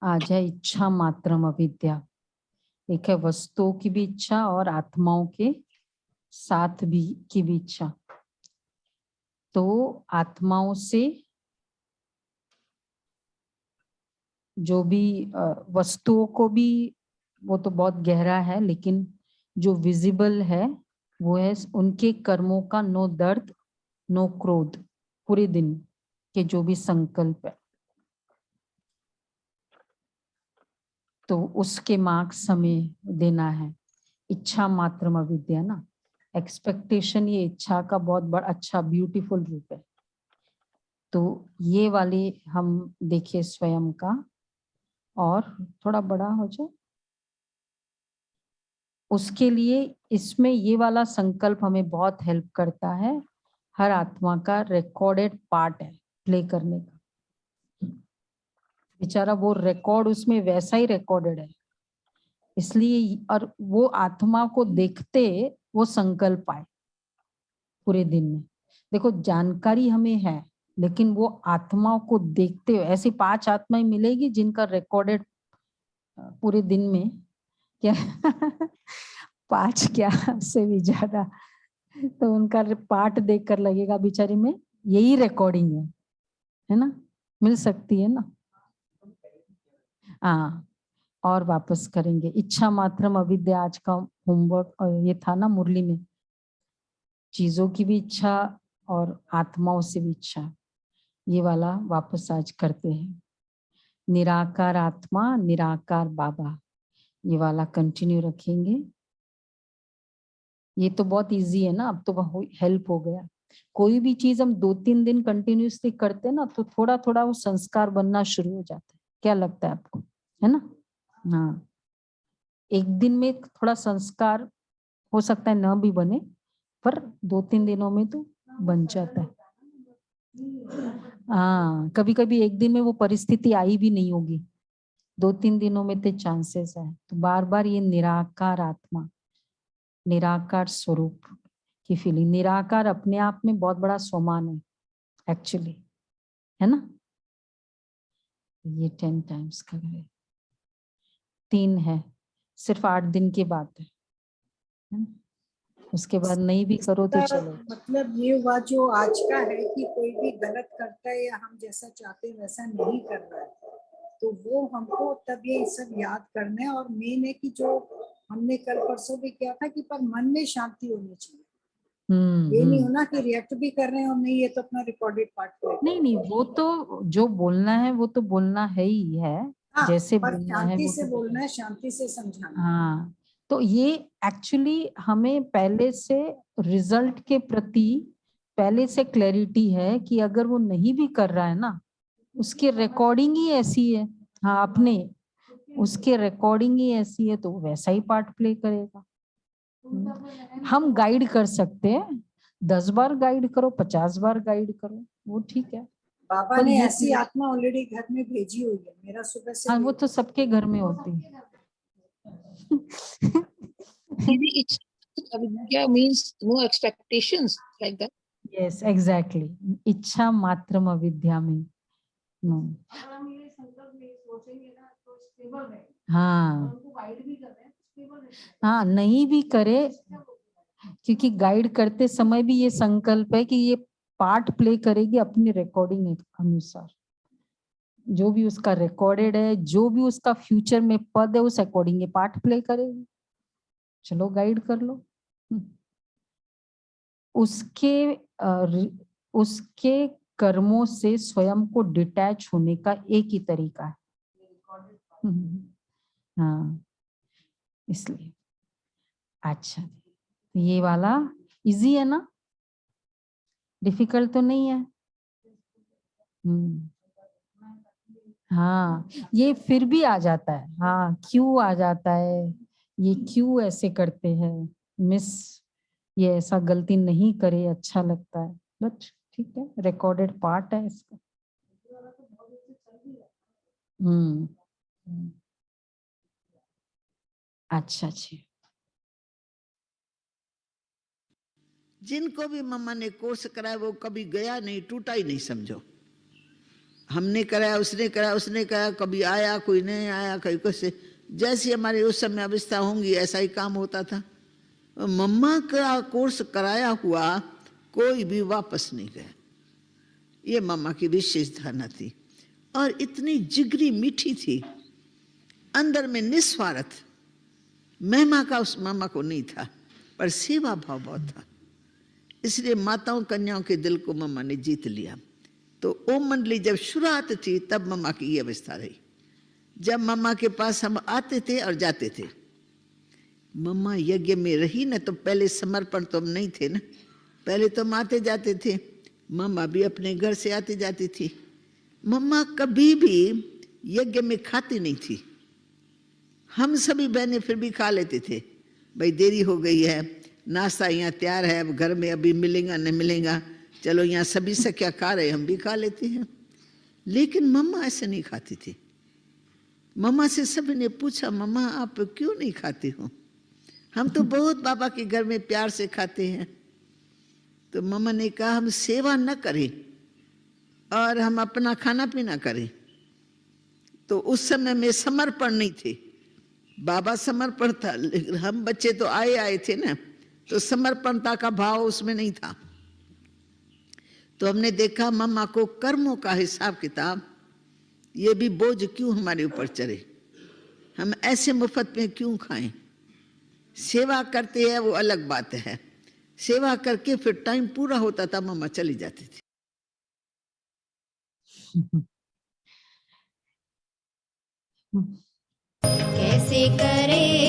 आज है इच्छा मात्रम अविद्या। एक है वस्तुओं की भी इच्छा और आत्माओं के साथ भी की भी इच्छा। तो आत्माओं से जो भी वस्तुओं को भी, वो तो बहुत गहरा है, लेकिन जो विजिबल है वो है उनके कर्मों का नो दर्द नो क्रोध, पूरे दिन के जो भी संकल्प है, तो उसके मार्क्स हमें देना है। इच्छा मात्र अविद्या ना, एक्सपेक्टेशन ये इच्छा का बहुत बड़ा अच्छा ब्यूटीफुल रूप है। तो ये वाले हम देखिए स्वयं का, और थोड़ा बड़ा हो जाए उसके लिए इसमें ये वाला संकल्प हमें बहुत हेल्प करता है। हर आत्मा का रिकॉर्डेड पार्ट है प्ले करने का, बेचारा वो रिकॉर्ड उसमें वैसा ही रिकॉर्डेड है, इसलिए और वो आत्मा को देखते वो संकल्प आए पूरे दिन में। देखो जानकारी हमें है, लेकिन वो आत्माओं को देखते हुए ऐसी 5 आत्माएं मिलेगी जिनका रिकॉर्डेड पूरे दिन में क्या 5 क्या से भी ज्यादा, तो उनका पार्ट देखकर लगेगा बेचारे में यही रिकॉर्डिंग है ना, मिल सकती है ना। हाँ, और वापस करेंगे इच्छा मात्रम अविद्या। आज का होमवर्क और ये था ना मुरली में, चीजों की भी इच्छा और आत्माओं से भी इच्छा, ये वाला वापस आज करते हैं। निराकार आत्मा निराकार बाबा, ये वाला कंटिन्यू रखेंगे। ये तो बहुत इजी है ना, अब तो हेल्प हो गया। कोई भी चीज हम 2-3 दिन कंटिन्यूसली करते हैं ना, तो थोड़ा थोड़ा वो संस्कार बनना शुरू हो जाता है। क्या लगता है आपको, है ना? हाँ, एक दिन में थोड़ा संस्कार हो सकता है ना भी बने, पर 2-3 दिनों में तो बन जाता है। हाँ, कभी कभी एक दिन में वो परिस्थिति आई भी नहीं होगी, 2-3 दिनों में तो चांसेस है। तो बार बार ये निराकार आत्मा निराकार स्वरूप की फीलिंग, निराकार अपने आप में बहुत बड़ा स्वमान है एक्चुअली, है ना। ये 10 टाइम्स का है, 3 है, सिर्फ 8 दिन की बात है ना? उसके बाद नहीं भी करो तो चलो। मतलब ये हुआ जो आज का है कि कोई भी गलत करता है या हम जैसा चाहते हैं वैसा नहीं कर रहा है, तो वो हमको तब ये सब याद करना है। और मेन है कि जो हमने कल परसों भी किया था कि पर मन में शांति होनी चाहिए। ये नहीं होना कि रिएक्ट भी कर रहे हैं और नहीं, ये तो अपना रिकॉर्डेड पार्ट को नहीं नहीं, वो तो जो बोलना है वो तो बोलना है ही है। हाँ, जैसे पर बोलना है शांति वो से तो बोलना है, शांति से समझाना। हाँ, तो ये एक्चुअली हमें पहले से रिजल्ट के प्रति पहले से क्लैरिटी है कि अगर वो नहीं भी कर रहा है ना, उसकी रिकॉर्डिंग ही ऐसी है। हाँ, अपने उसके रिकॉर्डिंग ही ऐसी है, तो वैसा ही पार्ट प्ले करेगा। हम गाइड कर सकते हैं, 10 बार गाइड करो, 50 बार गाइड करो, वो ठीक है। बाबा पर ने ये ऐसी आत्मा ऑलरेडी घर में भेजी हुई है। मेरा सुबह से हाँ, वो तो सबके घर में होती है। Maybe it's avidya means no expectations like that. Yes, exactly. इच्छा मात्रम अविद्या में हाँ हाँ, नहीं भी करे, क्योंकि गाइड करते समय भी ये संकल्प है कि ये पार्ट प्ले करेगी अपनी रिकॉर्डिंग अनुसार। जो भी उसका रिकॉर्डेड है, जो भी उसका फ्यूचर में पद है, उस अकॉर्डिंग ये पार्ट प्ले करेगी। चलो गाइड कर लो। उसके कर्मों से स्वयं को डिटैच होने का एक ही तरीका है। हाँ, इसलिए अच्छा, ये वाला इजी है ना, डिफिकल्ट तो नहीं है। हाँ, ये फिर भी आ जाता है। हाँ, क्यों आ जाता है, ये क्यों ऐसे करते हैं मिस, ये ऐसा गलती नहीं करे, अच्छा लगता है, बट ठीक है, रिकॉर्डेड पार्ट है इसका। अच्छा अच्छा। जिनको भी मम्मा ने कोर्स कराया वो कभी गया नहीं, टूटा ही नहीं समझो। हमने कराया, उसने कराया, उसने कराया, कभी आया, कोई नहीं आया, कहीं कैसे, जैसी हमारी उस समय अवस्था होंगी ऐसा ही काम होता था। मम्मा का कोर्स कराया हुआ कोई भी वापस नहीं गया। ये मम्मा की विशेष धारणा थी और इतनी जिगरी मीठी थी, अंदर में निस्वार्थ। महिमा का उस मम्मा को नहीं था, पर सेवा भाव बहुत था। इसलिए माताओं कन्याओं के दिल को मम्मा ने जीत लिया। तो ओम मंडली जब शुरुआत थी तब मम्मा की ये अवस्था रही। जब मम्मा के पास हम आते थे और जाते थे, मम्मा यज्ञ में रही ना, तो पहले समर्पण तो हम नहीं थे ना, पहले तो हम आते जाते थे। मम्मा भी अपने घर से आती जाती थी। मम्मा कभी भी यज्ञ में खाती नहीं थी। हम सभी बहनें फिर भी खा लेते थे, भाई देरी हो गई है, नाश्ता यहाँ तैयार है, अब घर में अभी मिलेगा नहीं मिलेगा, चलो यहाँ सभी से क्या खा रहे, हम भी खा लेते हैं। लेकिन मम्मा ऐसे नहीं खाती थी। मम्मा से सभी ने पूछा, मम्मा आप क्यों नहीं खाती हो? हम तो बहुत बाबा के घर में प्यार से खाते हैं। तो मम्मा ने कहा, हम सेवा न करें और हम अपना खाना पीना करें। तो उस समय में समर्पण नहीं थे, बाबा समर्पण था, लेकिन हम बच्चे तो आए थे ना, तो समर्पणता का भाव उसमें नहीं था। तो हमने देखा मम्मा को कर्मों का हिसाब किताब, ये भी बोझ क्यों हमारे ऊपर चढ़े, हम ऐसे मुफ्त में क्यों खाएं। सेवा करते हैं वो अलग बात है, सेवा करके फिर टाइम पूरा होता था मम्मा चली जाती थी। कैसे करे